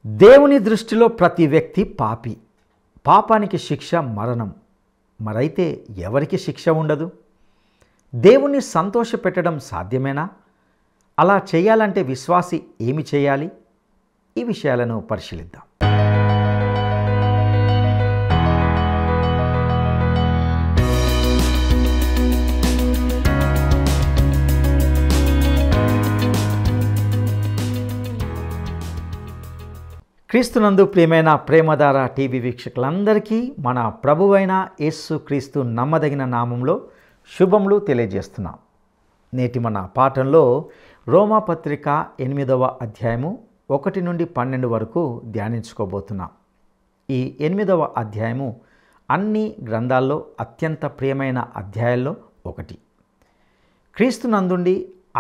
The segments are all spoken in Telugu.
దేవుని దృష్టిలో ప్రతి వ్యక్తి పాపి. పాపానికి శిక్ష మరణం. మరైతే ఎవరికి శిక్ష ఉండదు? దేవుణ్ణి సంతోషపెట్టడం సాధ్యమేనా? అలా చేయాలంటే విశ్వాసి ఏమి చేయాలి? ఈ విషయాలను పరిశీలిద్దాం. క్రీస్తునందు ప్రియమైన ప్రేమధార టీవీ వీక్షకులందరికీ మన ప్రభువైన యేసు క్రీస్తు నమ్మదగిన నామంలో శుభములు తెలియజేస్తున్నాం. నేటి మన పాఠంలో రోమాపత్రిక 8వ అధ్యాయము 1 నుండి 12 వరకు ధ్యానించుకోబోతున్నాం. ఈ 8వ అధ్యాయము అన్ని గ్రంథాల్లో అత్యంత ప్రియమైన అధ్యాయాల్లో ఒకటి. క్రీస్తునందుండి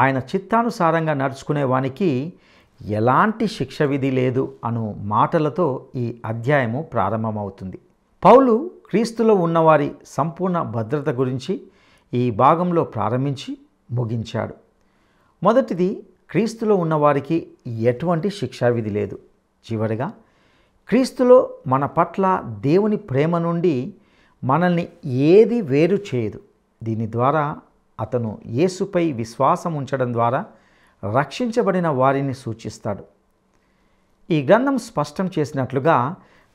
ఆయన చిత్తానుసారంగా నడుచుకునే వానికి ఎలాంటి శిక్ష విధి లేదు అను మాటలతో ఈ అధ్యాయము ప్రారంభమవుతుంది. పౌలు క్రీస్తులో ఉన్నవారి సంపూర్ణ భద్రత గురించి ఈ భాగంలో ప్రారంభించి ముగించాడు. మొదటిది, క్రీస్తులో ఉన్నవారికి ఎటువంటి శిక్షా విధి లేదు. చివరిగా, క్రీస్తులో మన పట్ల దేవుని ప్రేమ నుండి మనల్ని ఏది వేరు చేయదు. దీని ద్వారా అతను యేసుపై విశ్వాసం ఉంచడం ద్వారా రక్షించబడిన వారిని సూచిస్తాడు. ఈ గ్రంథం స్పష్టం చేసినట్లుగా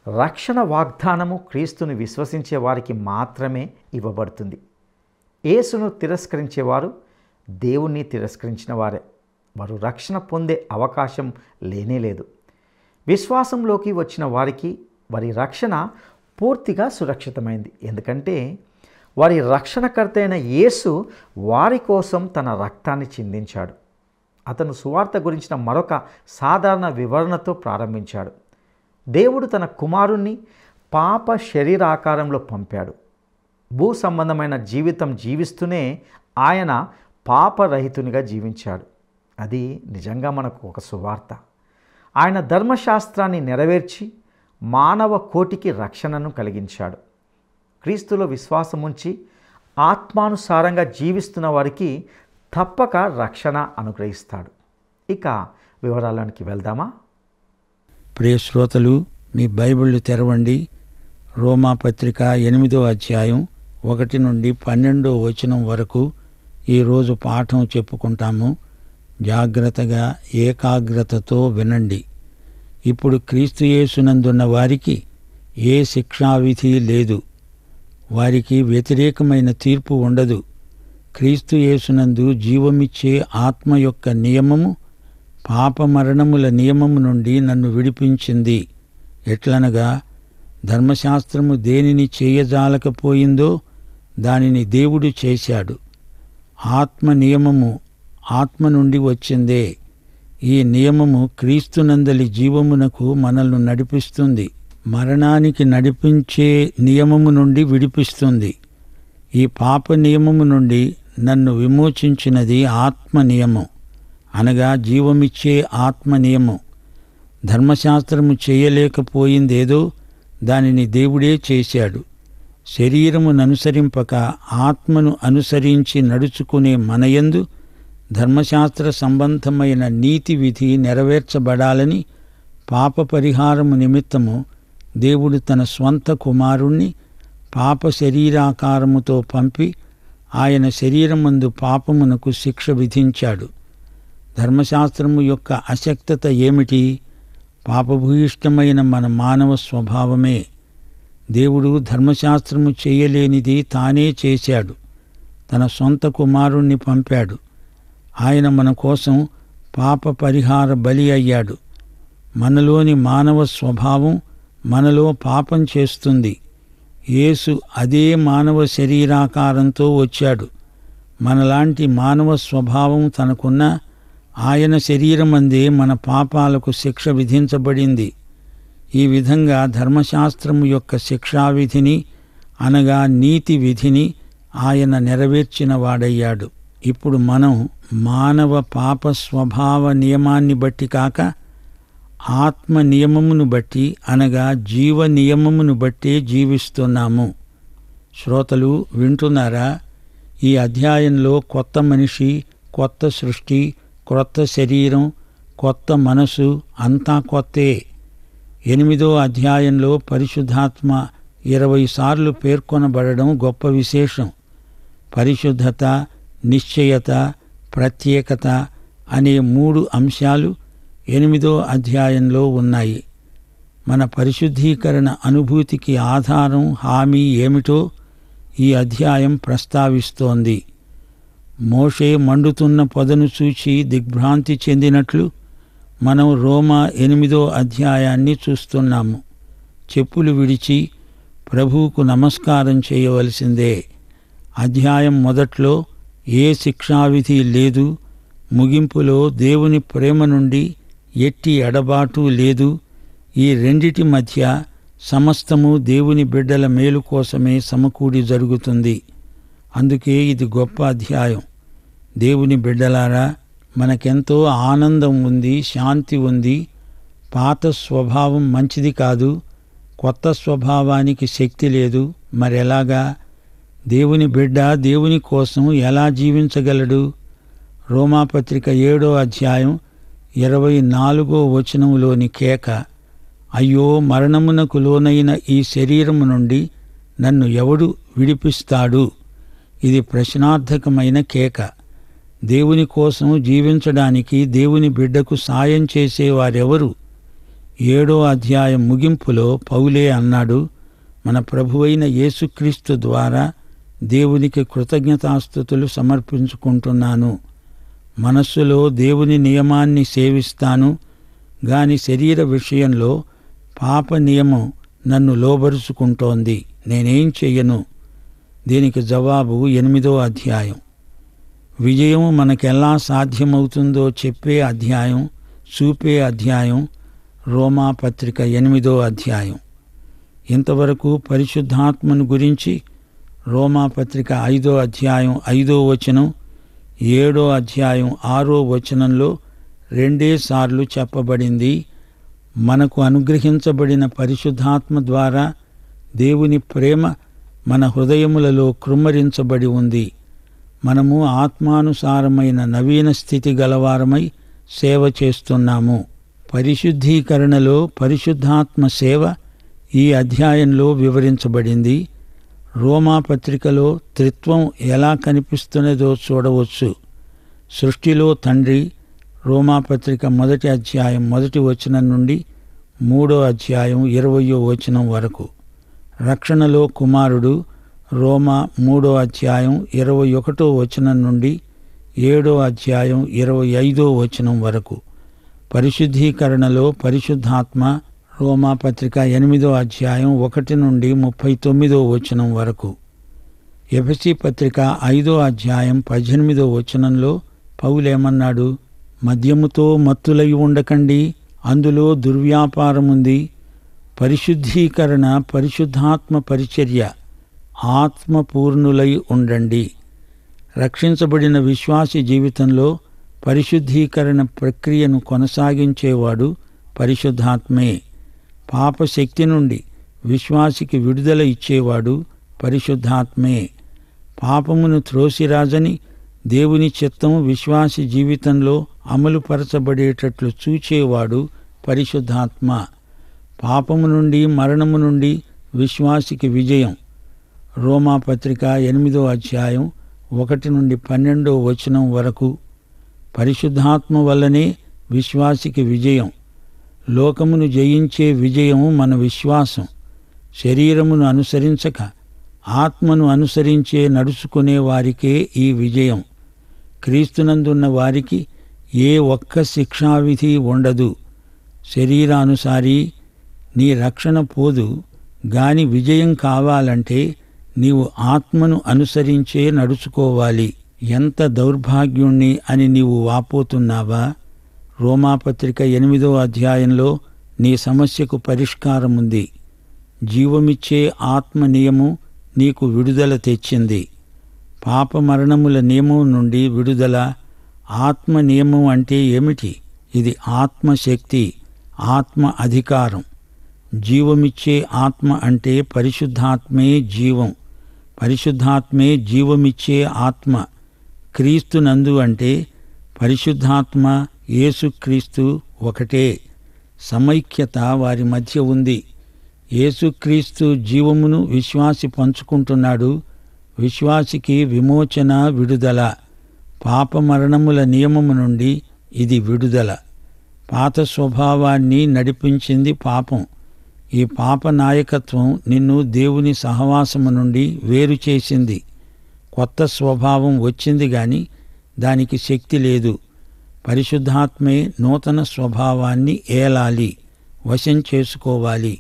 రక్షణ వాగ్దానము క్రీస్తుని విశ్వసించే వారికి మాత్రమే ఇవ్వబడుతుంది. యేసును తిరస్కరించేవారు దేవుణ్ణి తిరస్కరించిన వారే. వారు రక్షణ పొందే అవకాశం లేనేలేదు. విశ్వాసంలోకి వచ్చిన వారికి వారి రక్షణ పూర్తిగా సురక్షితమైంది. ఎందుకంటే వారి రక్షణకర్త అయిన యేసు వారి కోసం తన రక్తాన్ని చిందించాడు. అతను సువార్త గురించిన మరొక సాధారణ వివరణతో ప్రారంభించాడు. దేవుడు తన కుమారుణ్ణి పాప శరీరాకారంలో పంపాడు. భూ సంబంధమైన జీవితం జీవిస్తూనే ఆయన పాపరహితునిగా జీవించాడు. అది నిజంగా మనకు ఒక సువార్త. ఆయన ధర్మశాస్త్రాన్ని నెరవేర్చి మానవ కోటికి రక్షణను కలిగించాడు. క్రీస్తులో విశ్వాసముంచి ఆత్మానుసారంగా జీవిస్తున్న వారికి తప్పక రక్షణ అనుగ్రహిస్తాడు. ఇక వివరాలకి వెళ్దామా? ప్రియ శ్రోతలు, మీ బైబిళ్ళు తెరవండి. రోమాపత్రిక 8వ అధ్యాయం 1 నుండి 12వ వచనం వరకు ఈరోజు పాఠం చెప్పుకుంటాము. జాగ్రత్తగా ఏకాగ్రతతో వినండి. ఇప్పుడు క్రీస్తు యేసునందున్న వారికి ఏ శిక్షావిధి లేదు. వారికి వ్యతిరేకమైన తీర్పు ఉండదు. క్రీస్తు యేసునందు జీవమిచ్చే ఆత్మ యొక్క నియమము పాపమరణముల నియమము నుండి నన్ను విడిపించింది. ఎట్లనగా, ధర్మశాస్త్రము దేనిని చేయజాలకపోయిందో దానిని దేవుడు చేశాడు. ఆత్మ నియమము ఆత్మ నుండి వచ్చిందే. ఈ నియమము క్రీస్తునందలి జీవమునకు మనల్ని నడిపిస్తుంది. మరణానికి నడిపించే నియమము నుండి విడిపిస్తుంది. ఈ పాప నియమము నుండి నన్ను విమోచించినది ఆత్మ నియమం, అనగా జీవమిచ్చే ఆత్మ నియమం. ధర్మశాస్త్రము చేయలేకపోయిందేదో దానిని దేవుడే చేశాడు. శరీరమును అనుసరింపక ఆత్మను అనుసరించి నడుచుకునే మనయందు ధర్మశాస్త్ర సంబంధమైన నీతి విధి నెరవేర్చబడాలని పాప పరిహారము నిమిత్తము దేవుడు తన స్వంత కుమారుణ్ణి పాప శరీరాకారముతో పంపి ఆయన శరీరమందు పాపమునకు శిక్ష విధించాడు. ధర్మశాస్త్రము యొక్క అశక్తత ఏమిటి? పాపభూయిష్టమైన మన మానవ స్వభావమే. దేవుడు ధర్మశాస్త్రము చేయలేనిది తానే చేశాడు. తన సొంత కుమారుణ్ణి పంపాడు. ఆయన మన కోసం పాప పరిహార బలి అయ్యాడు. మనలోని మానవ స్వభావం మనలో పాపం చేస్తుంది. యేసు అదే మానవ శరీరాకారంతో వచ్చాడు. మనలాంటి మానవ స్వభావం తనకున్న ఆయన శరీరమందే మన పాపాలకు శిక్ష విధించబడింది. ఈ విధంగా ధర్మశాస్త్రము యొక్క శిక్షావిధిని, అనగా నీతి విధిని ఆయన నెరవేర్చిన వాడయ్యాడు. ఇప్పుడు మనం మానవ పాప స్వభావ నియమాన్ని బట్టి కాక ఆత్మ నియమమును బట్టి, అనగా జీవ నియమమును బట్టే జీవిస్తున్నాము. శ్రోతలు వింటున్నారా? ఈ అధ్యాయంలో కొత్త మనిషి, కొత్త సృష్టి, క్రొత్త శరీరం, కొత్త మనసు అంతా కొత్తే. 8వ అధ్యాయంలో పరిశుద్ధాత్మ 20 సార్లు పేర్కొనబడడం గొప్ప విశేషం. పరిశుద్ధత, నిశ్చయత, ప్రత్యేకత అనే 3 అంశాలు 8వ అధ్యాయంలో ఉన్నాయి. మన పరిశుద్ధీకరణ అనుభూతికి ఆధారం, హామీ ఏమిటో ఈ అధ్యాయం ప్రస్తావిస్తోంది. మోషే మండుతున్న పొదను చూచి దిగ్భ్రాంతి చెందినట్లు మనం రోమా 8వ అధ్యాయాన్ని చూస్తున్నాము. చెప్పులు విడిచి ప్రభువుకు నమస్కారం చేయవలసిందే. అధ్యాయం మొదట్లో ఏ శిక్షావిధి లేదు. ముగింపులో దేవుని ప్రేమ నుండి ఎట్టి ఎడబాటు లేదు. ఈ రెండిటి మధ్య సమస్తము దేవుని బిడ్డల మేలు కోసమే సమకూడి జరుగుతుంది. అందుకే ఇది గొప్ప అధ్యాయం. దేవుని బిడ్డలారా, మనకెంతో ఆనందం ఉంది, శాంతి ఉంది. పాత స్వభావం మంచిది కాదు. కొత్త స్వభావానికి శక్తి లేదు. మరెలాగా? దేవుని బిడ్డ దేవుని కోసం ఎలా జీవించగలడు? రోమాపత్రిక 7వ అధ్యాయం 24వ వచనంలోని కేక, అయ్యో, మరణమునకు లోనైన ఈ శరీరము నుండి నన్ను ఎవడు విడిపిస్తాడు? ఇది ప్రశ్నార్థకమైన కేక. దేవుని కోసం జీవించడానికి దేవుని బిడ్డకు సాయం చేసేవారెవరు? 7వ అధ్యాయం ముగింపులో పౌలే అన్నాడు, మన ప్రభువైన యేసుక్రీస్తు ద్వారా దేవునికి కృతజ్ఞతాస్తుతులు సమర్పించుకుంటున్నాను. మనస్సులో దేవుని నియమాన్ని సేవిస్తాను గాని శరీర విషయంలో పాప నియమం నన్ను లోబరుచుకుంటోంది. నేనేం చెయ్యను? దీనికి జవాబు 8వ అధ్యాయం. విజయం మనకెలా సాధ్యమవుతుందో చెప్పే అధ్యాయం, చూపే అధ్యాయం రోమాపత్రిక 8వ అధ్యాయం. ఇంతవరకు పరిశుద్ధాత్మను గురించి రోమాపత్రిక 5వ అధ్యాయం 5వ వచనం, 7వ అధ్యాయం 6వ వచనంలో 2 సార్లు చెప్పబడింది. మనకు అనుగ్రహించబడిన పరిశుద్ధాత్మ ద్వారా దేవుని ప్రేమ మన హృదయములలో కృమ్మరించబడి ఉంది. మనము ఆత్మానుసారమైన నవీన స్థితి గలవారమై సేవ చేస్తున్నాము. పరిశుద్ధీకరణలో పరిశుద్ధాత్మ సేవ ఈ అధ్యాయంలో వివరించబడింది. రోమాపత్రికలో త్రిత్వం ఎలా కనిపిస్తున్నదో చూడవచ్చు. సృష్టిలో తండ్రి, రోమాపత్రిక 1వ అధ్యాయం 1వ వచనం నుండి 3వ అధ్యాయం 20వ వచనం వరకు. రక్షణలో కుమారుడు, రోమా 3వ అధ్యాయం 21వ వచనం నుండి 7వ అధ్యాయం 25వ వచనం వరకు. పరిశుద్ధీకరణలో పరిశుద్ధాత్మ, రోమాపత్రిక 8వ అధ్యాయం 1 నుండి 39వ వచనం వరకు. ఎఫెసీ పత్రిక 5వ అధ్యాయం 18వ వచనంలో పౌలేమన్నాడు? మద్యముతో మత్తులై ఉండకండి, అందులో దుర్వ్యాపారముంది. పరిశుద్ధీకరణ పరిశుద్ధాత్మ పరిచర్య. ఆత్మపూర్ణులై ఉండండి. రక్షించబడిన విశ్వాసి జీవితంలో పరిశుద్ధీకరణ ప్రక్రియను కొనసాగించేవాడు పరిశుద్ధాత్మే. పాపశక్తి నుండి విశ్వాసికి విడుదల ఇచ్చేవాడు పరిశుద్ధాత్మే. పాపమును త్రోసిరాజని దేవుని చిత్తం విశ్వాసి జీవితంలో అమలుపరచబడేటట్లు చూచేవాడు పరిశుద్ధాత్మ. పాపము నుండి, మరణము నుండి విశ్వాసికి విజయం. రోమాపత్రిక 8వ అధ్యాయం 1 నుండి 12వ వచనం వరకు. పరిశుద్ధాత్మ వల్లనే విశ్వాసికి విజయం. లోకమును జయించే విజయం మన విశ్వాసం. శరీరమును అనుసరించక ఆత్మను అనుసరించే నడుచుకునే వారికే ఈ విజయం. క్రీస్తునందున్న వారికి ఏ ఒక్క శిక్షావిధి ఉండదు. శరీరానుసారి నీ రక్షణ పోదు గాని విజయం కావాలంటే నీవు ఆత్మను అనుసరించే నడుచుకోవాలి. ఎంత దౌర్భాగ్యుణ్ణి అని నీవు వాపోతున్నావా? రోమాపత్రిక 8వ అధ్యాయంలో నీ సమస్యకు పరిష్కారముంది. జీవమిచ్చే ఆత్మ నియమం నీకు విడుదల తెచ్చింది. పాప మరణముల నియమం నుండి విడుదల. ఆత్మ నియమం అంటే ఏమిటి? ఇది ఆత్మశక్తి, ఆత్మ అధికారం. జీవమిచ్చే ఆత్మ అంటే పరిశుద్ధాత్మే జీవం. పరిశుద్ధాత్మే జీవమిచ్చే ఆత్మ. క్రీస్తునందు అంటే పరిశుద్ధాత్మ, యేసుక్రీస్తు ఒకటే. సమైక్యత వారి మధ్య ఉంది. యేసుక్రీస్తు జీవమును విశ్వాసి పంచుకుంటున్నాడు. విశ్వాసికి విమోచన, విడుదల. పాపమరణముల నియమము నుండి ఇది విడుదల. పాత స్వభావాన్ని నడిపించింది పాపం. ఈ పాప నాయకత్వం నిన్ను దేవుని సహవాసము నుండి వేరు చేసింది. కొత్త స్వభావం వచ్చింది గాని దానికి శక్తి లేదు. పరిశుద్ధాత్మే నూతన స్వభావాన్ని ఏలాలి, వశం చేసుకోవాలి.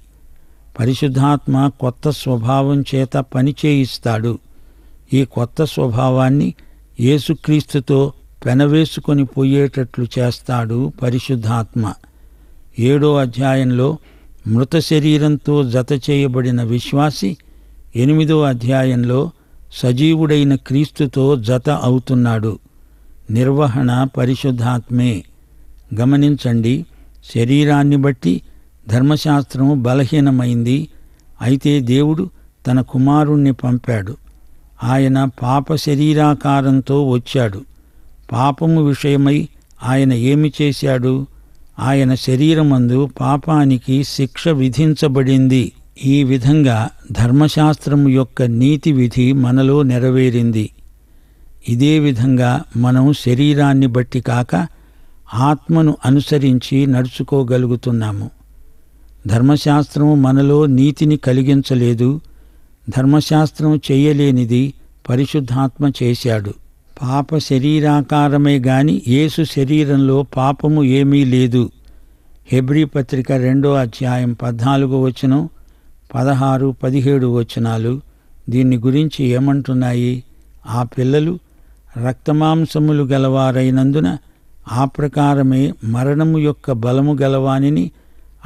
పరిశుద్ధాత్మ కొత్త స్వభావం చేత పని చేయిస్తాడు. ఈ కొత్త స్వభావాన్ని యేసుక్రీస్తుతో పెనవేసుకొని పోయేటట్లు చేస్తాడు పరిశుద్ధాత్మ. 7వ అధ్యాయంలో మృత శరీరంతో జత చేయబడిన విశ్వాసి 8వ అధ్యాయంలో సజీవుడైన క్రీస్తుతో జత అవుతున్నాడు. నిర్వహణ పరిశుద్ధాత్మే. గమనించండి, శరీరాన్ని బట్టి ధర్మశాస్త్రం బలహీనమైంది. అయితే దేవుడు తన కుమారుణ్ణి పంపాడు. ఆయన పాప శరీరాకారంతో వచ్చాడు. పాపము విషయమై ఆయన ఏమి చేశాడు? ఆయన శరీరమందు పాపానికి శిక్ష విధించబడింది. ఈ విధంగా ధర్మశాస్త్రము యొక్క నీతి విధి మనలో నెరవేరింది. ఇదే విధంగా మనం శరీరాన్ని బట్టి కాక ఆత్మను అనుసరించి నడుచుకోగలుగుతున్నాము. ధర్మశాస్త్రం మనలో నీతిని కలిగించలేదు. ధర్మశాస్త్రం చేయలేనిది పరిశుద్ధాత్మ చేశాడు. పాప శరీరాకారమే గాని యేసు శరీరంలో పాపము ఏమీ లేదు. హెబ్రీ పత్రిక 2వ అధ్యాయం 14వ వచనం, 16, 17 వచనాలు దీన్ని గురించి ఏమంటున్నాయి? ఆ పిల్లలు రక్తమాంసములు గలవారైనందున ఆ ప్రకారమే మరణము యొక్క బలము గలవానిని,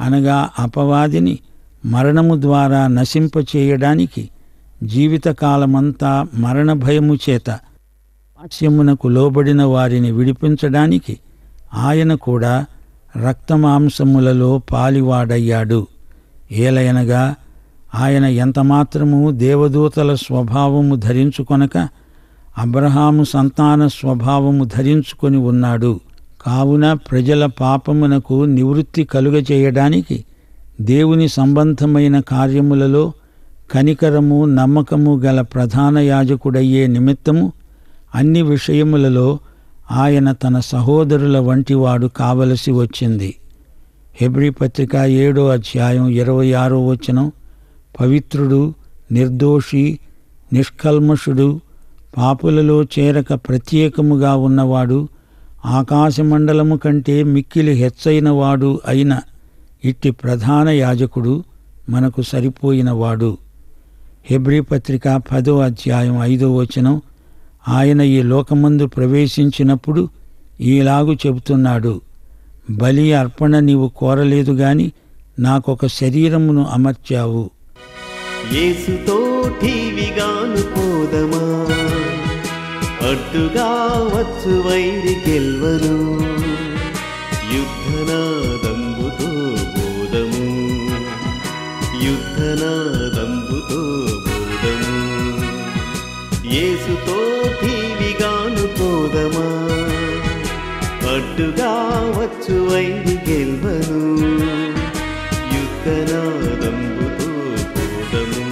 అనగా అపవాదిని మరణము ద్వారా నశింపచేయడానికి జీవితకాలమంతా మరణ భయము చేత దాస్యమునకు లోబడిన వారిని విడిపించడానికి ఆయన కూడా రక్తమాంసములలో పాలివాడయ్యాడు. ఏలయనగా ఆయన ఎంతమాత్రము దేవదూతల స్వభావము ధరించుకొనక అబ్రహాము సంతాన స్వభావము ధరించుకొని ఉన్నాడు. కావున ప్రజల పాపమునకు నివృత్తి కలుగచేయడానికి దేవుని సంబంధమైన కార్యములలో కనికరము, నమ్మకము గల ప్రధాన యాజకుడయ్యే నిమిత్తము అన్ని విషయములలో ఆయన తన సహోదరుల వంటివాడు కావలసి వచ్చింది. హెబ్రీ పత్రిక 7వ అధ్యాయం 26వ వచనం, పవిత్రుడు, నిర్దోషి, నిష్కల్మషుడు, పాపులలో చేరక ప్రత్యేకముగా ఉన్నవాడు, ఆకాశమండలము కంటే మిక్కిలి హెచ్చైనవాడు అయిన ఇట్టి ప్రధాన యాజకుడు మనకు సరిపోయినవాడు. హెబ్రీ పత్రిక 10వ అధ్యాయం 5వ వచనం, ఆయన ఈ లోకమందు ప్రవేశించినప్పుడు ఈలాగు చెబుతున్నాడు, బలి అర్పణ నీవు కోరలేదు గాని నాకొక శరీరమును అమర్చావు. యేసుతో ఠీవిగాను పోదమా, అడ్డుగా వచ్చు వైరి గెల్వను, యుద్ధనాదంబుతో బోధము, యుద్ధనాదంబుతో బోధము. యేసుతో ఠీవిగాను పోదమా, అడ్డుగా వచ్చు వైరి గెల్వను, యుద్ధనాదంబుతో బోధము,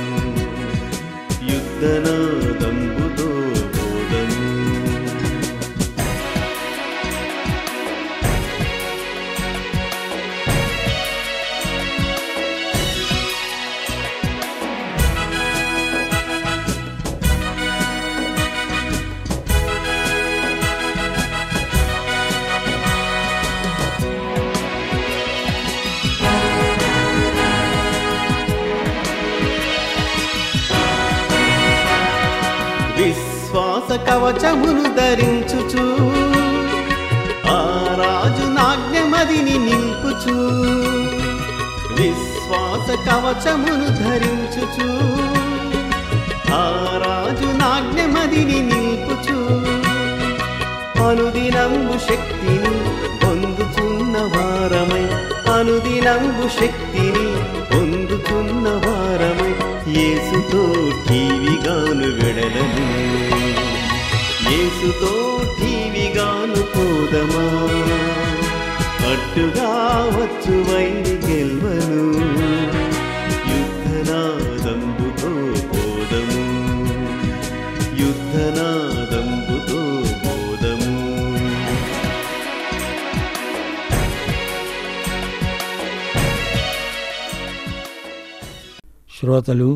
యుద్ధనాదంబుతో బోధము. విశ్వాస కవచమును ధరించుచు ఆ రాజు నాజ్ఞమదిని నిల్పుచు, విశ్వాస కవచమును ధరించుచు ఆ రాజు నాజ్ఞమదిని నిల్పుచు, అనుదినంబు శక్తిని పొందుచున్న వారమై, అనుదినంబు శక్తిని పొందుచున్న వారమై యేసుతో ఠీవిగాను వెడలను, యేసుతో ఠీవిగాను పోదమా, అడ్డుగా వచ్చు వైరి గెల్వను, యుద్ధనాదంబుతో పోదము, యుద్ధనాదంబుతో పోదము. శ్రోతలు,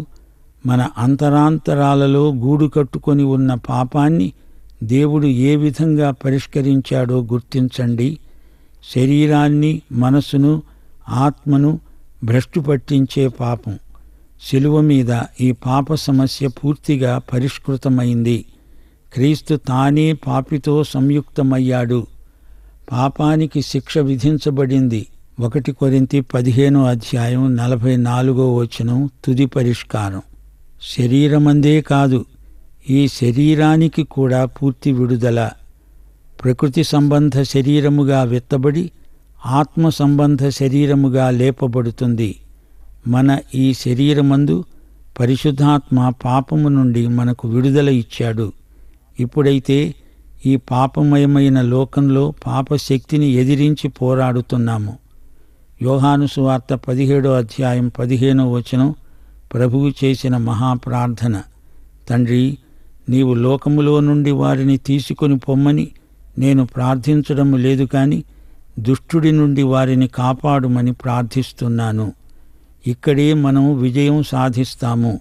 మన అంతరాంతరాలలో గూడు కట్టుకొని ఉన్న పాపాన్ని దేవుడు ఏ విధంగా పరిష్కరించాడో గుర్తించండి. శరీరాన్ని, మనసును, ఆత్మను భ్రష్టు పట్టించే పాపం. శిలువ మీద ఈ పాప సమస్య పూర్తిగా పరిష్కృతమైంది. క్రీస్తు తానే పాపితో సంయుక్తమయ్యాడు. పాపానికి శిక్ష విధించబడింది. 1 కొరింథీ 15:44 తుది పరిష్కారం. శరీరమందే కాదు, ఈ శరీరానికి కూడా పూర్తి విడుదల. ప్రకృతి సంబంధ శరీరముగా విత్తబడి ఆత్మ సంబంధ శరీరముగా లేపబడుతుంది. మన ఈ శరీరమందు పరిశుద్ధాత్మ పాపము నుండి మనకు విడుదల ఇచ్చాడు. ఇప్పుడైతే ఈ పాపమయమైన లోకంలో పాపశక్తిని ఎదిరించి పోరాడుతున్నాము. యోహాను సువార్త 17:15 ప్రభువు చేసిన మహాప్రార్థన. తండ్రి, నీవు లోకములో నుండి వారిని తీసుకొని పొమ్మని నేను ప్రార్థించడము లేదు కాని దుష్టుడి నుండి వారిని కాపాడుమని ప్రార్థిస్తున్నాను. ఇక్కడే మనం విజయం సాధిస్తాము.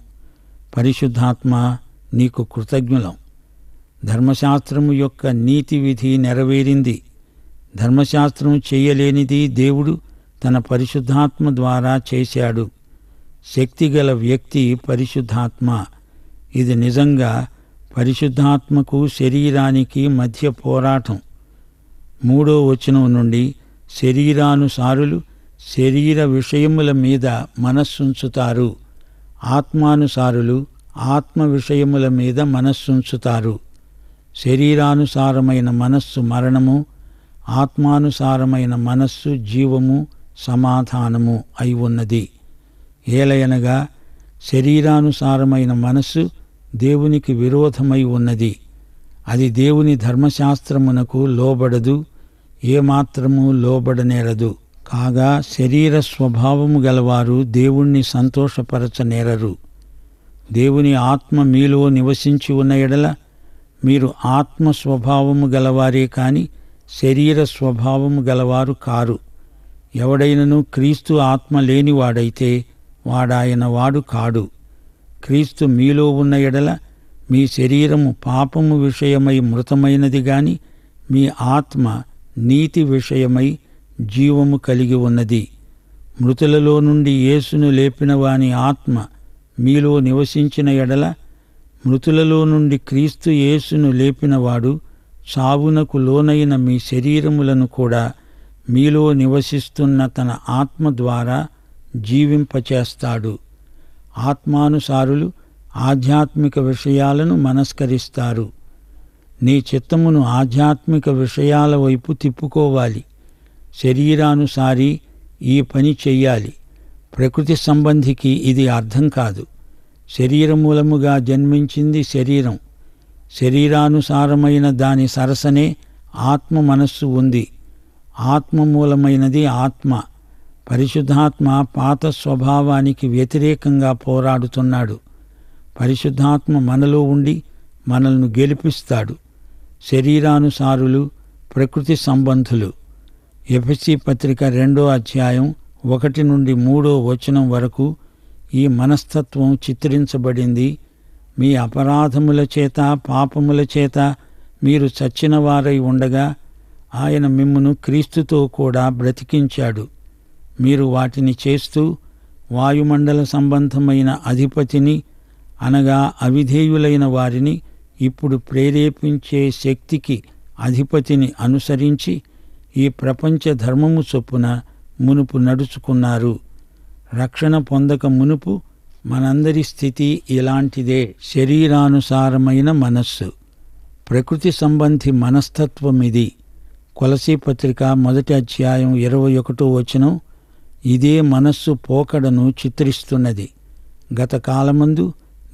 పరిశుద్ధాత్మ, నీకు కృతజ్ఞులం. ధర్మశాస్త్రము యొక్క నీతి విధి నెరవేరింది. ధర్మశాస్త్రం చేయలేనిది దేవుడు తన పరిశుద్ధాత్మ ద్వారా చేశాడు. శక్తిగల వ్యక్తి పరిశుద్ధాత్మ. ఇది నిజంగా పరిశుద్ధాత్మకు శరీరానికి మధ్య పోరాటం. 3 నుండి శరీరానుసారులు శరీర విషయముల మీద మనస్సుంచుతారు, ఆత్మానుసారులు ఆత్మ విషయముల మీద మనస్సుంచుతారు. శరీరానుసారమైన మనస్సు మరణము, ఆత్మానుసారమైన మనస్సు జీవము, సమాధానము అయి ఉన్నది. ఏలయనగా శరీరానుసారమైన మనస్సు దేవునికి విరోధమై ఉన్నది. అది దేవుని ధర్మశాస్త్రమునకు లోబడదు, ఏమాత్రము లోబడనేరదు. కాగా శరీర స్వభావము గలవారు దేవుణ్ణి సంతోషపరచనేరరు. దేవుని ఆత్మ మీలో నివసించి ఉన్న ఎడల మీరు ఆత్మ స్వభావము గలవారే కాని శరీర స్వభావము గలవారు కారు. ఎవడైనను క్రీస్తు ఆత్మ లేనివాడైతే వాడాయన వాడు కాడు. క్రీస్తు మీలో ఉన్న ఎడల మీ శరీరము పాపము విషయమై మృతమైనది గాని మీ ఆత్మ నీతి విషయమై జీవము కలిగి ఉన్నది. మృతులలో నుండి యేసును లేపిన వాని ఆత్మ మీలో నివసించిన ఎడల మృతులలో నుండి క్రీస్తు యేసును లేపినవాడు చావునకు లోనైన మీ శరీరములను కూడా మీలో నివసిస్తున్న తన ఆత్మ ద్వారా జీవింపచేస్తాడు. ఆత్మానుసారులు ఆధ్యాత్మిక విషయాలను మనస్కరిస్తారు. నీ చిత్తమును ఆధ్యాత్మిక విషయాల వైపు తిప్పుకోవాలి. శరీరానుసారి ఈ పని చెయ్యాలి. ప్రకృతి సంబంధికి ఇది అర్థం కాదు. శరీరమూలముగా జన్మించింది శరీరం. శరీరానుసారమైన దాని సరసనే ఆత్మ మనస్సు ఉంది. ఆత్మమూలమైనది ఆత్మ. పరిశుద్ధాత్మ పాత స్వభావానికి వ్యతిరేకంగా పోరాడుతున్నాడు. పరిశుద్ధాత్మ మనలో ఉండి మనల్ని గెలిపిస్తాడు. శరీరానుసారులు ప్రకృతి సంబంధులు. ఎఫెసీ పత్రిక 2:1-3 వరకు ఈ మనస్తత్వం చిత్రించబడింది. మీ అపరాధముల చేత పాపముల చేత మీరు చచ్చినవారై ఉండగా ఆయన మిమ్మును క్రీస్తుతో కూడా బ్రతికించాడు. మీరు వాటిని చేస్తూ వాయుమండల సంబంధమైన అధిపతిని అనగా అవిధేయులైన వారిని ఇప్పుడు ప్రేరేపించే శక్తికి అధిపతిని అనుసరించి ఈ ప్రపంచ ధర్మము చొప్పున మునుపు నడుచుకున్నారు. రక్షణ పొందక మునుపు మనందరి స్థితి ఇలాంటిదే. శరీరానుసారమైన మనస్సు, ప్రకృతి సంబంధి మనస్తత్వమిది. కొలసీ పత్రిక 1:21 ఇదే మనస్సు పోకడను చిత్రిస్తున్నది. గత కాలమందు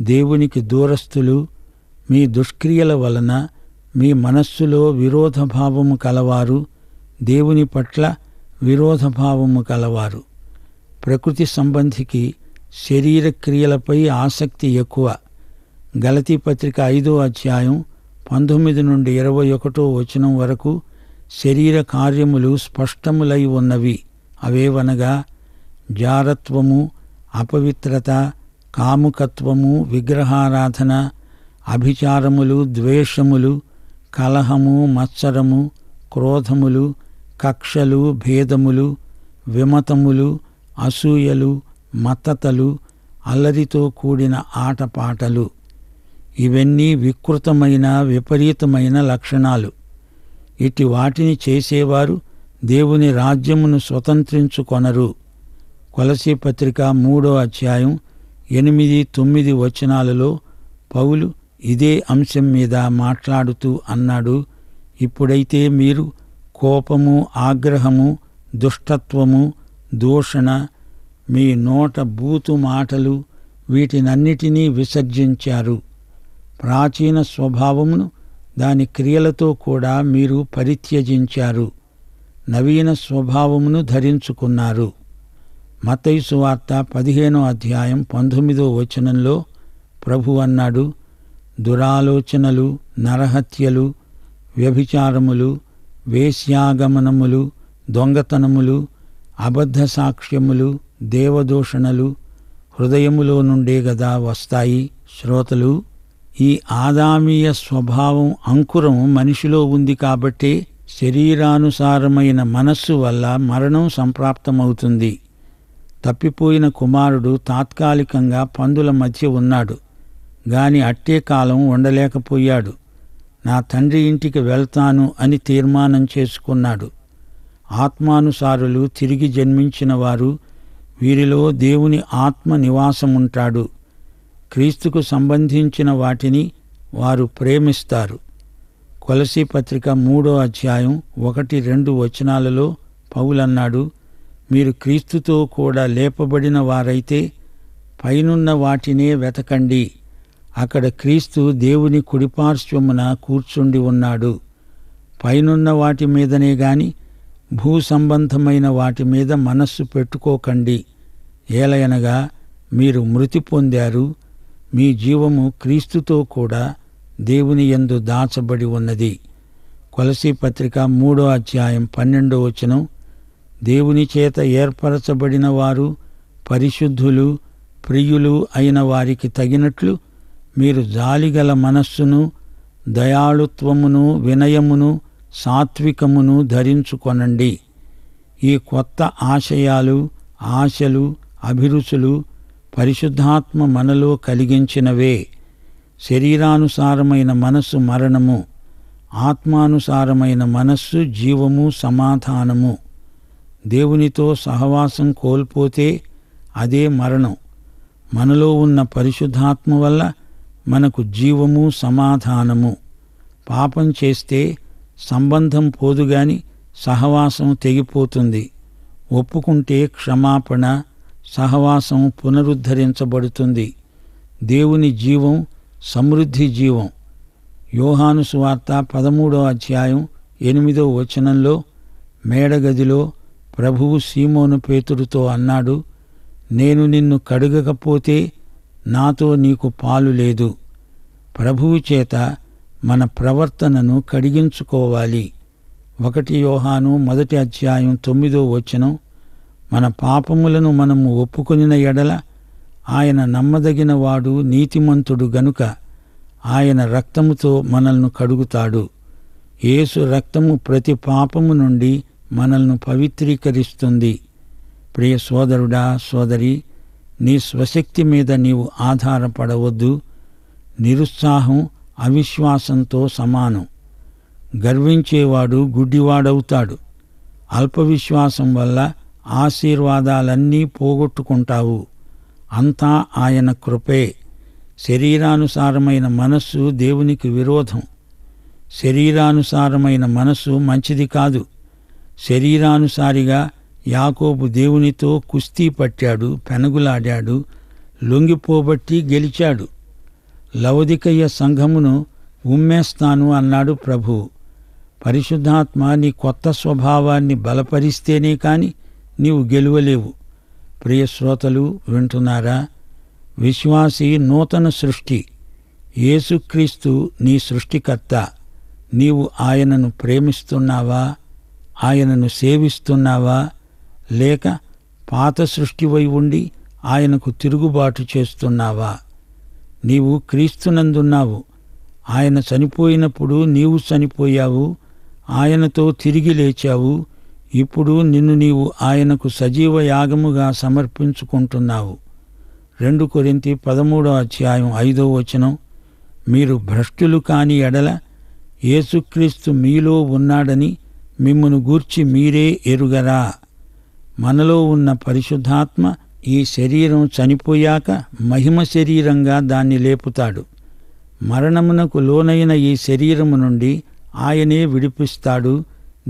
దేవునికి దూరస్థులు మీ దుష్క్రియల వలన మీ మనస్సులో విరోధభావము కలవారు దేవుని పట్ల విరోధభావము కలవారు. ప్రకృతి సంబంధికి శరీర క్రియలపై ఆసక్తి ఎక్కువ. గలతీ పత్రిక 5వ అధ్యాయం 19 నుండి 21 వచనం వరకు శరీర కార్యములు స్పష్టములై ఉన్నవి. అవేవనగా జారత్వము, అపవిత్రత, కాముకత్వము, విగ్రహారాధన, అభిచారములు, ద్వేషములు, కలహము, మత్సరము, క్రోధములు, కక్షలు, భేదములు, విమతములు, అసూయలు, మత్తతలు, అల్లరితో కూడిన ఆటపాటలు. ఇవన్నీ వికృతమైన విపరీతమైన లక్షణాలు. ఇట్టి వాటిని చేసేవారు దేవుని రాజ్యమును స్వతంత్రించుకొనరు. కొలసీ పత్రిక 3వ అధ్యాయం 8-9 వచనాలలో పౌలు ఇదే అంశం మీద మాట్లాడుతూ అన్నాడు, ఇప్పుడైతే మీరు కోపము, ఆగ్రహము, దుష్టత్వము, దూషణ, మీ నోట బూతు మాటలు వీటినన్నిటినీ విసర్జించారు. ప్రాచీన స్వభావమును దాని క్రియలతో కూడా మీరు పరిత్యజించారు. నవీన స్వభావమును ధరించుకున్నారు. మత్తయి సువార్త 15వ అధ్యాయం 19వ వచనంలో ప్రభు అన్నాడు, దురాలోచనలు, నరహత్యలు, వ్యభిచారములు, వేశ్యాగమనములు, దొంగతనములు, అబద్ధ సాక్ష్యములు, దేవదూషణలు హృదయములో నుండే గదా వస్తాయి. శ్రోతలు, ఈ ఆదామీయ స్వభావం అంకురం మనిషిలో ఉంది కాబట్టే శరీరానుసారమైన మనస్సు వల్ల మరణం సంప్రాప్తమవుతుంది. తప్పిపోయిన కుమారుడు తాత్కాలికంగా పందుల మధ్య ఉన్నాడు గాని అట్టే కాలం ఉండలేకపోయాడు. నా తండ్రి ఇంటికి వెళ్తాను అని తీర్మానం చేసుకున్నాడు. ఆత్మానుసారులు, తిరిగి జన్మించిన వారు, వీరిలో దేవుని ఆత్మ నివాసముంటాడు. క్రీస్తుకు సంబంధించిన వాటిని వారు ప్రేమిస్తారు. కొలసీ పత్రిక 3వ అధ్యాయం 1-2 వచనాలలో పౌలన్నాడు, మీరు క్రీస్తుతో కూడా లేపబడిన వారైతే పైనున్న వాటినే వెతకండి. అక్కడ క్రీస్తు దేవుని కుడిపార్శ్వమున కూర్చుండి ఉన్నాడు. పైనున్న వాటి మీదనే గాని భూ సంబంధమైన వాటి మీద మనస్సు పెట్టుకోకండి. ఏలయనగా మీరు మృతి పొందారు, మీ జీవము క్రీస్తుతో కూడా దేవుని యందు దాచబడి ఉన్నది. కొలసీ పత్రిక 3వ అధ్యాయం 12వ వచనం, దేవుని చేత ఏర్పరచబడిన వారు, పరిశుద్ధులు, ప్రియులు అయిన వారికి తగినట్లు మీరు జాలిగల మనస్సును, దయాళుత్వమును, వినయమును, సాత్వికమును ధరించుకొనండి. ఈ కొత్త ఆశయాలు, ఆశలు, అభిరుచులు పరిశుద్ధాత్మ మనలో కలిగించినవే. శరీరానుసారమైన మనస్సు మరణము, ఆత్మానుసారమైన మనస్సు జీవము, సమాధానము. దేవునితో సహవాసం కోల్పోతే అదే మరణం. మనలో ఉన్న పరిశుద్ధాత్మ వల్ల మనకు జీవము, సమాధానము. పాపం చేస్తే సంబంధం పోదుగాని సహవాసం తెగిపోతుంది. ఒప్పుకుంటే క్షమాపణ, సహవాసం పునరుద్ధరించబడుతుంది. దేవుని జీవం సమృద్ధి జీవం. యోహాను సువార్త 13వ అధ్యాయం 8వ వచనంలో మేడగదిలో ప్రభువు సీమోను పేతురుతో అన్నాడు, నేను నిన్ను కడుగకపోతే నాతో నీకు పాలు లేదు. ప్రభువు చేత మన ప్రవర్తనను కడిగించుకోవాలి. 1 యోహాను 1వ అధ్యాయం 9వ వచనం, మన పాపములను మనము ఒప్పుకొనిన ఎడల ఆయన నమ్మదగిన వాడు, నీతిమంతుడు గనుక ఆయన రక్తముతో మనల్ని కడుగుతాడు. యేసు రక్తము ప్రతి పాపము నుండి మనల్ని పవిత్రీకరిస్తుంది. ప్రియ సోదరుడా, సోదరి, నీ స్వశక్తి మీద నీవు ఆధారపడవద్దు. నిరుత్సాహం అవిశ్వాసంతో సమానం. గర్వించేవాడు గుడ్డివాడవుతాడు. అల్పవిశ్వాసం వల్ల ఆశీర్వాదాలన్నీ పోగొట్టుకుంటావు. అంతా ఆయన కృపే. శరీరానుసారమైన మనస్సు దేవునికి విరోధం. శరీరానుసారమైన మనస్సు మంచిది కాదు. శరీరానుసారిగా యాకోబు దేవునితో కుస్తీ పట్టాడు, పెనుగులాడాడు, లొంగిపోబట్టి గెలిచాడు. లవొదికయ సంఘమును ఉమ్మేస్తాను అన్నాడు ప్రభు. పరిశుద్ధాత్మ నీ కొత్త స్వభావాన్ని బలపరిస్తేనే కాని నీవు గెలువలేవు. ప్రియ శ్రోతలు వింటున్నారా? విశ్వాసి నూతన సృష్టి. యేసుక్రీస్తు నీ సృష్టికర్త. నీవు ఆయనను ప్రేమిస్తున్నావా? ఆయనను సేవిస్తున్నావా? లేక పాత సృష్టివై ఉండి ఆయనకు తిరుగుబాటు చేస్తున్నావా? నీవు క్రీస్తునందున్నావు. ఆయన చనిపోయినప్పుడు నీవు చనిపోయావు, ఆయనతో తిరిగి లేచావు. ఇప్పుడు నిన్ను నీవు ఆయనకు సజీవ యాగముగా సమర్పించుకుంటున్నావు. 2 కొరింథీ 13:5 మీరు భ్రష్టులు కాని ఎడల యేసుక్రీస్తు మీలో ఉన్నాడని మిమ్మును గూర్చి మీరే ఎరుగరా? మనలో ఉన్న పరిశుద్ధాత్మ ఈ శరీరం చనిపోయాక మహిమ శరీరంగా దాన్ని లేపుతాడు. మరణమునకు లోనైన ఈ శరీరము నుండి ఆయనే విడిపిస్తాడు.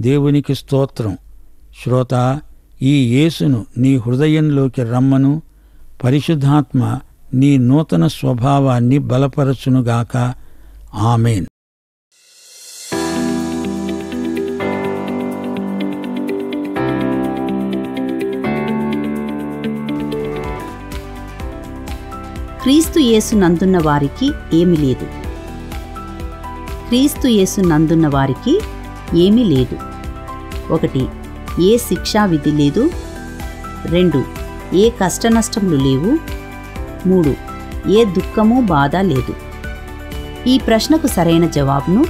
దేవునికి స్తోత్రం. శ్రోత, ఈ యేసును నీ హృదయంలోకి రమ్మను. పరిశుద్ధాత్మ నీ నూతన స్వభావాన్ని బలపరచునుగాక. ఆమేన్. క్రీస్తు యేసు నందున్న వారికి ఏమీ లేదు. క్రీస్తు యేసు నందున్న వారికి ఏమీ లేదు. 1. ఏ శిక్షా విధి లేదు. 2. ఏ కష్టనష్టములు లేవు. 3. ఏ దుఃఖము బాధ లేదు. ఈ ప్రశ్నకు సరైన జవాబును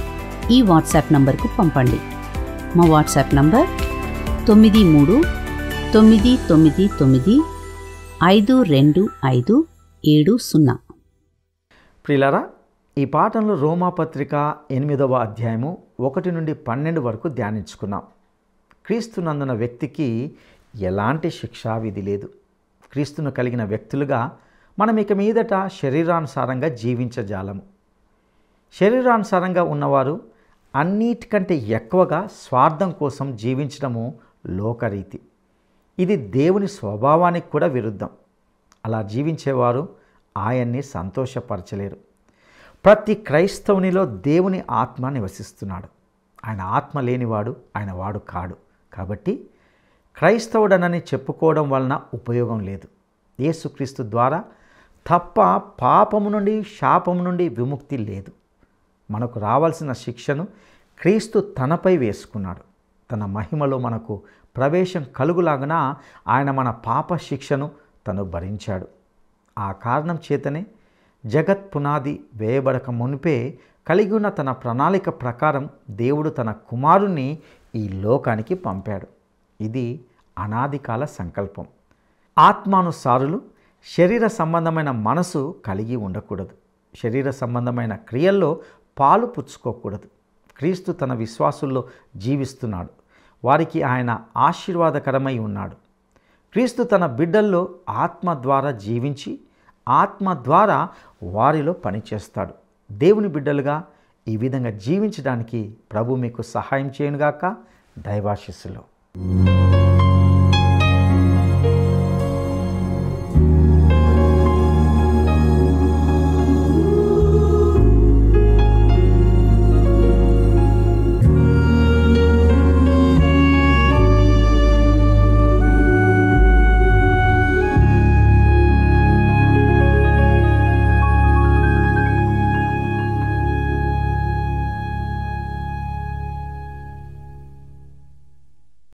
ఈ వాట్సాప్ నంబర్కు పంపండి. మా వాట్సాప్ నంబర్ 9399952570. ప్రియులారా, ఈ పాఠంలో రోమాపత్రిక 8వ అధ్యాయము 1 నుండి 12 వరకు ధ్యానించుకున్నాం. క్రీస్తునందున వ్యక్తికి ఎలాంటి శిక్షా విధి లేదు. క్రీస్తును కలిగిన వ్యక్తులుగా మనం ఇక మీదట శరీరానుసారంగా జీవించజాలము. శరీరానుసారంగా ఉన్నవారు అన్నిటికంటే ఎక్కువగా స్వార్థం కోసం జీవించడము లోకరీతి. ఇది దేవుని స్వభావానికి కూడా విరుద్ధం. అలా జీవించేవారు ఆయన్ని సంతోషపరచలేరు. ప్రతి క్రైస్తవునిలో దేవుని ఆత్మ నివసిస్తున్నాడు. ఆయన ఆత్మ లేనివాడు ఆయన వాడు కాడు. కాబట్టి క్రైస్తవుడనని చెప్పుకోవడం వలన ఉపయోగం లేదు. యేసుక్రీస్తు ద్వారా తప్ప పాపము నుండి శాపము నుండి విముక్తి లేదు. మనకు రావాల్సిన శిక్షను క్రీస్తు తనపై వేసుకున్నాడు. తన మహిమలో మనకు ప్రవేశం కలుగులాగన ఆయన మన పాప శిక్షను తను భరించాడు. ఆ కారణం చేతనే జగత్ పునాది వేయబడక మునిపే కలిగి ఉన్న తన ప్రణాళిక ప్రకారం దేవుడు తన కుమారుణ్ణి ఈ లోకానికి పంపాడు. ఇది అనాదికాల సంకల్పం. ఆత్మానుసారులు శరీర సంబంధమైన మనసు కలిగి ఉండకూడదు. శరీర సంబంధమైన క్రియల్లో పాలు పుచ్చుకోకూడదు. క్రీస్తు తన విశ్వాసుల్లో జీవిస్తున్నాడు. వారికి ఆయన ఆశీర్వాదకరమై ఉన్నాడు. క్రీస్తు తన బిడ్డల్లో ఆత్మ ద్వారా జీవించి ఆత్మ ద్వారా వారిలో పనిచేస్తాడు. దేవుని బిడ్డలుగా ఈ విధంగా జీవించడానికి ప్రభు మీకు సహాయం చేయనుగాక. దైవాశీస్సులు.